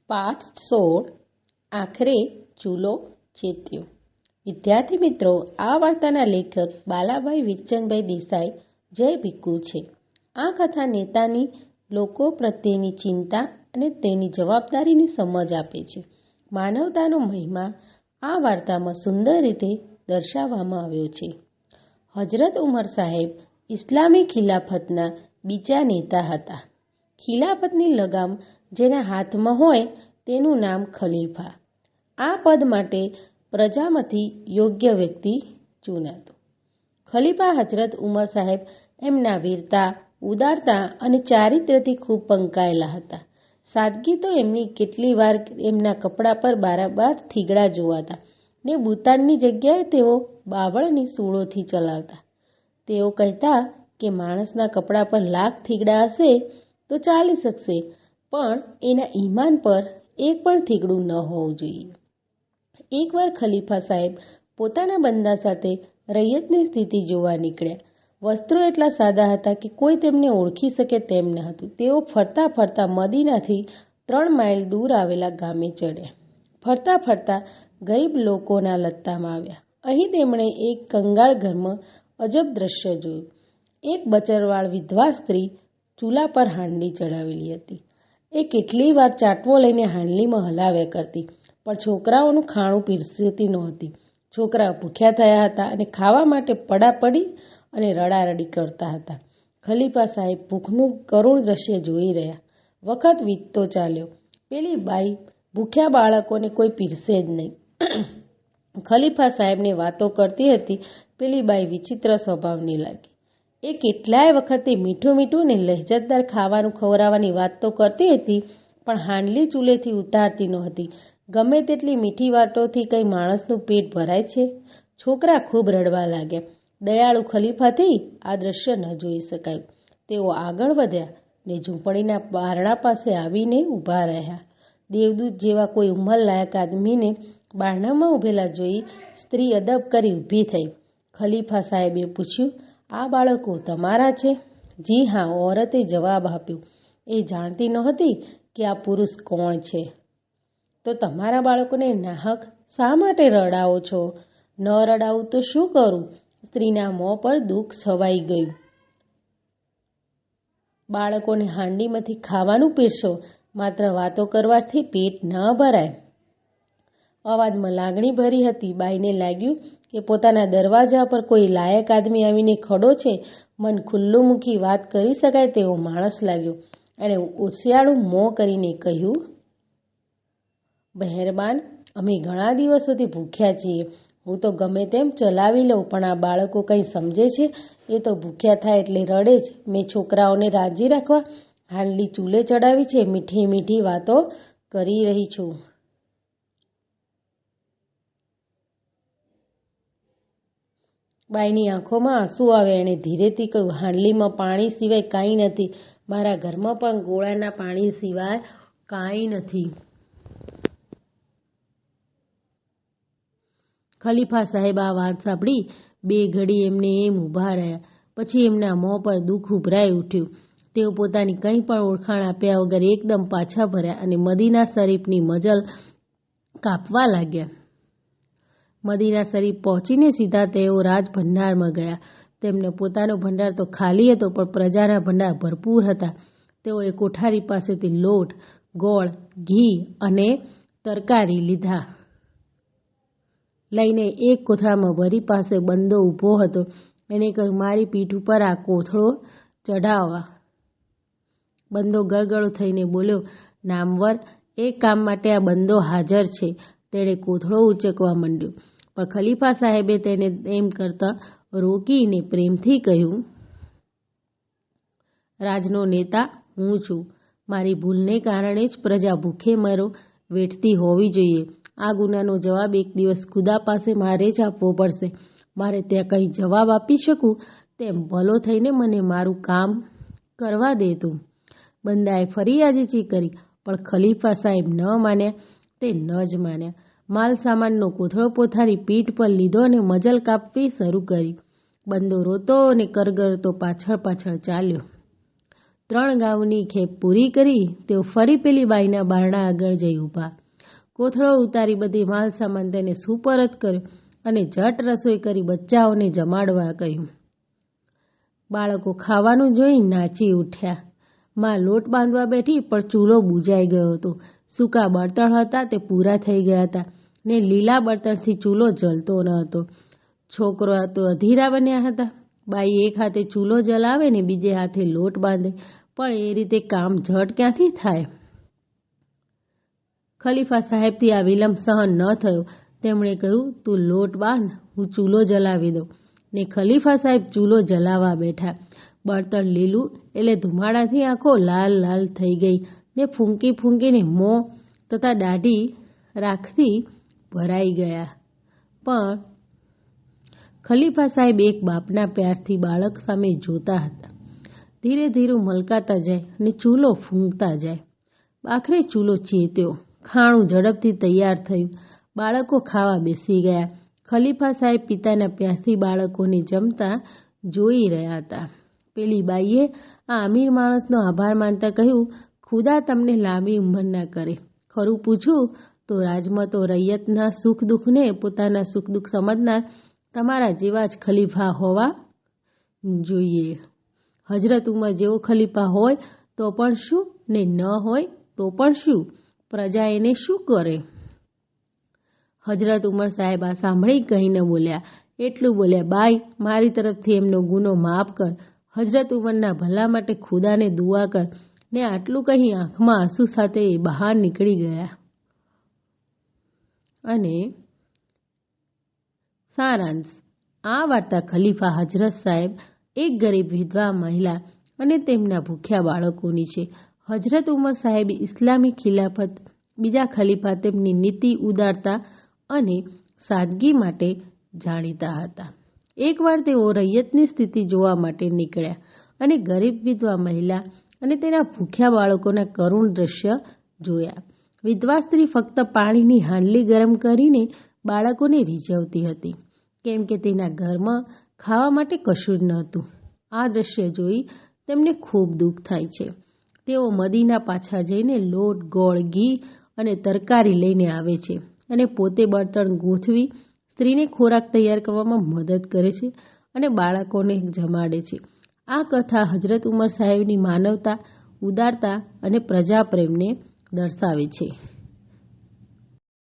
પાઠ 16 આખરે ચૂલો ચેત્યો. વિદ્યાર્થી મિત્રો, આ વાર્તાના લેખક બાલાભાઈ વીરચંદભાઈ દેસાઈ જય ભીખુ છે. આ કથા નેતાની લોકો પ્રત્યેની ચિંતા અને તેની જવાબદારીની સમજ આપે છે. માનવતાનો મહિમા આ વાર્તામાં સુંદર રીતે દર્શાવવામાં આવ્યો છે. હજરત ઉમર સાહેબ ઇસ્લામી ખિલાફતના બીજા નેતા હતા. ખિલાફતની લગામ જેના હાથમાં હોય તેનું નામ ખલીફા. આ પદ માટે પ્રજામાંથી યોગ્ય વ્યક્તિ ચૂનાતો. ખલીફા હજરત ઉમર સાહેબ એમના વીરતા, ઉદારતા અને ચારિત્ર્યથી ખૂબ પંકાયેલા હતા. સાદગી તો એમની કેટલી વાર એમના કપડા પર બારાબાર થીગડા જોવાતા ને બુતાનની જગ્યાએ તેઓ બાવળની સૂળોથી ચલાવતા. તેઓ કહેતા કે માણસના કપડા પર લાખ થીગડા હશે તો ચાલી શકશે, પણ એના ઈમાન પર એક પણ થીગડું ન હોવું જોઈએ. એકવાર ખલીફા સાહેબ પોતાના બંદા સાથે રૈયતની સ્થિતિ જોવા નીકળ્યા. વસ્ત્રો એટલા સાદા હતા કે કોઈ તેમને ઓળખી શકે તેમ ન હતું. તેઓ ફરતા ફરતા મદીનાથી 3 માઇલ દૂર આવેલા ગામે ચડ્યા. ફરતા ફરતા ગરીબ લોકોના લત્તામાં આવ્યા. અહીં તેમણે એક કંગાળ ઘરમાં અજબ દ્રશ્ય જોયું. એક બચરવાળ વિધવા સ્ત્રી ચૂલા પર હાંડી ચડાવેલી હતી. એ કેટલી વાર ચાટવો લઈને હાંડલીમાં હલાવ્યા કરતી, પણ છોકરાઓનું ખાણું પીરસતી નહોતી. છોકરાઓ ભૂખ્યા થયા હતા અને ખાવા માટે પડાપડી અને રડારડી કરતા હતા. ખલીફા સાહેબ ભૂખનું કરુણ દ્રશ્ય જોઈ રહ્યા. વખત વીતતો ચાલ્યો. પેલી બાઈ ભૂખ્યા બાળકોને કોઈ પીરસે જ નહીં. ખલીફા સાહેબને વાતો કરતી હતી. પેલી બાઈ વિચિત્ર સ્વભાવની લાગી. એ કેટલાય વખતે મીઠું મીઠું ને લહેજતદાર ખાવાનું ખવડાવવાની વાત તો કરતી હતી, પણ હાંડલી ચૂલેથી ઉતારતી નહોતી. ગમે તેટલી મીઠી વાતોથી કંઈ માણસનું પેટ ભરાય છે? છોકરા ખૂબ રડવા લાગ્યા. દયાળુ ખલીફાથી આ દ્રશ્ય ન જોઈ શકાયું. તેઓ આગળ વધ્યા ને ઝૂંપડીના બારણા પાસે આવીને ઊભા રહ્યા. દેવદૂત જેવા કોઈ ઉંમરલાયક આદમીને બારણામાં ઊભેલા જોઈ સ્ત્રી અદબ કરી ઊભી થઈ. ખલીફા સાહેબે પૂછ્યું, આ બાળકો તમારા છે? જી હા, ઓરતે જવાબ આપ્યો. એ જાણતી નહોતી કે આ પુરુષ કોણ છે. તો તમારા બાળકોને નાહક શા માટે રડાવો છો? ન રડાવું તો શું કરું? સ્ત્રીના મોં પર દુઃખ છવાઈ ગયું. બાળકોને હાંડીમાંથી ખાવાનું પીરસો, માત્ર વાતો કરવાથી પેટ ન ભરાય. અવાજમાં લાગણી ભરી હતી. બાઈને લાગ્યું કે પોતાના દરવાજા પર કોઈ લાયક આદમી આવીને ખડો છે. મન ખુલ્લું મૂકી વાત કરી શકાય તેવો માણસ લાગ્યો. એણે ઓશિયાળું મોં કરીને કહ્યું, મહેરબાન, અમે ઘણા દિવસોથી ભૂખ્યા છીએ. હું તો ગમે તેમ ચલાવી લઉં, પણ આ બાળકો કંઈ સમજે છે? એ તો ભૂખ્યા થાય એટલે રડે જ. મેં છોકરાઓને રાજી રાખવા હાંડલી ચૂલે ચડાવી છે. મીઠી મીઠી વાતો કરી રહી છું. બાઈની આંખોમાં આંસુ આવે. એણે ધીરેથી કહ્યું, હાંડલીમાં પાણી સિવાય કાંઈ નથી. મારા ઘરમાં પણ ગોળાના પાણી સિવાય કાંઈ નથી. ખલીફા સાહેબ આ વાત સાંભળી 2 ઘડી એમને એમ ઊભા રહ્યા. પછી એમના મોં પર દુઃખ ઉભરાઈ ઉઠ્યું. તેઓ પોતાની કંઈ પણ ઓળખાણ આપ્યા વગર એકદમ પાછા ફર્યા અને મદીના શરીફની મજલ કાપવા લાગ્યા. મદીના શરીફ પહોંચીને સીધા તેઓ રાજ ભંડારમાં ગયા. તેમને પોતાનો ભંડાર તો ખાલી હતો, પણ પ્રજાના ભંડાર ભરપૂર હતા. તેઓએ કોઠારી પાસેથી લોટ, ગોળ, ઘી અને તરકારી લીધા. લઈને એક કોથળામાં ભરી પાસે બંદો ઊભો હતો. એણે કહ્યું, મારી પીઠ ઉપર આ કોથળો ચઢાવવા. બંદો ગળગળો થઈને બોલ્યો, નામવર, એક કામ માટે આ બંદો હાજર છે. તેણે કોથળો ઉંચકવા માંડ્યો, પણ ખલીફા સાહેબે તેને એમ કરતા રોકીને પ્રેમથી કહ્યું, રાજનો નેતા હું છું. મારી ભૂલને કારણે જ પ્રજા ભૂખે મરો વેઠતી હોવી જોઈએ. આ ગુનાનો જવાબ એક દિવસ ખુદા પાસે મારે જ આપવો પડશે. મારે ત્યાં કંઈ જવાબ આપી શકું તેમ ભલો થઈને મને મારું કામ કરવા દે તું. બંદાએ ફરી આજીજી કરી, પણ ખલીફા સાહેબ ન માન્યા તે ન જ માન્યા. માલ સામાનનો કોથળો પોતાની પીઠ પર લીધો અને મજલ કાપવી શરૂ કરી. બંદો રોતો અને કરગરતો પાછળ પાછળ ચાલ્યો. 3 ગાઉની ખેપ પૂરી કરી તેઓ ફરી પેલી બાઈના બારણા આગળ જઈ ઊભા. કોથળો ઉતારી બધી માલ સામાન તેને સુપરત કર્યો અને ઝટ રસોઈ કરી બચ્ચાઓને જમાડવા કહ્યું. બાળકો ખાવાનું જોઈ નાચી ઉઠ્યા. માં લોટ બાંધવા બેઠી પણ ચૂલો બુજાઈ ગયો હતો. સૂકા બળતણ હતા તે પૂરા થઈ ગયા હતા ને લીલા બળતણથી ચૂલો જલતો ન હતો. છોકરા તો અધીરા બન્યા હતા. બાઈ એક હાથે ચૂલો જલાવે ને બીજે હાથે લોટ બાંધે, પણ એ રીતે કામ ઝટ ક્યાંથી થાય? ખલીફા સાહેબથી આ વિલંબ સહન ન થયો. તેમણે કહ્યું, તું લોટ બાંધ, હું ચૂલો જલાવી દઉં. ને ખલીફા સાહેબ ચૂલો જલાવવા બેઠા. બળતણ લીલું એટલે ધુમાડાથી આંખો લાલ લાલ થઈ ગઈ ને ફૂંકી ફૂંકીને મોં તથા દાઢી રાખથી ભરાઈ ગયા. પણ ખલીફા સાહેબ એક બાપના પ્યારથી બાળક સામે જોતા હતા. ધીરે ધીરે મલકાતા જાય અને ચૂલો ફૂંકતા જાય. આખરે ચૂલો ચેત્યો. ખાણું ઝડપથી તૈયાર થયું. બાળકો ખાવા બેસી ગયા. ખલીફા સાહેબ પિતાના પ્યારથી બાળકોને જમતા જોઈ રહ્યા હતા. પેલી બાઈએ આ અમીર માણસનો આભાર માનતા કહ્યું, ખુદા તમને લાંબી ઉંમરના કરે. ખરું પૂછું તો રાજમાં તો રૈયતના સુખ દુઃખને પોતાના સુખ દુઃખ સમજનાર તમારા જેવા જ ખલીફા હોવા જોઈએ. હજરત ઉમર જેવો ખલીફા હોય તો પણ શું ને ન હોય તો પણ શું? પ્રજા એને શું કરે? હજરત ઉમર સાહેબ આ સાંભળી કહીને બોલ્યા. એટલું બોલ્યા, બાઈ, મારી તરફથી એમનો ગુનો માફ કર. હજરત ઉમરના ભલા માટે ખુદાને દુઆ કર. ને આટલું કહી આંખમાં આંસુ સાથે બહાર નીકળી ગયા. અને સારાંશ, આ વાર્તા ખલીફા હજરત સાહેબ, એક ગરીબ વિધવા મહિલા અને તેમના ભૂખ્યા બાળકોની છે. હજરત ઉમર સાહેબ ઇસ્લામી ખિલાફત, બીજા ખલીફા તેમની નીતિ, ઉદારતા અને સાદગી માટે જાણીતા હતા. એકવાર તેઓ રૈયતની સ્થિતિ જોવા માટે નીકળ્યા અને ગરીબ વિધવા મહિલા અને તેના ભૂખ્યા બાળકોના કરુણ દ્રશ્ય જોયા. વિધવા સ્ત્રી ફક્ત પાણીની હાંડલી ગરમ કરીને બાળકોને રીઝવતી હતી, કેમ કે તેના ઘરમાં ખાવા માટે કશું જ નહોતું. આ દ્રશ્ય જોઈ તેમને ખૂબ દુઃખ થાય છે. તેઓ મદીના પાછા જઈને લોટ, ગોળ, ઘી અને તરકારી લઈને આવે છે અને પોતે બળતણ ગોઠવી સ્ત્રીને ખોરાક તૈયાર કરવામાં મદદ કરે છે અને બાળકોને જમાડે છે. આ કથા હજરત ઉમર સાહેબની માનવતા, ઉદારતા અને પ્રજાપ્રેમને દર્શાવે છે.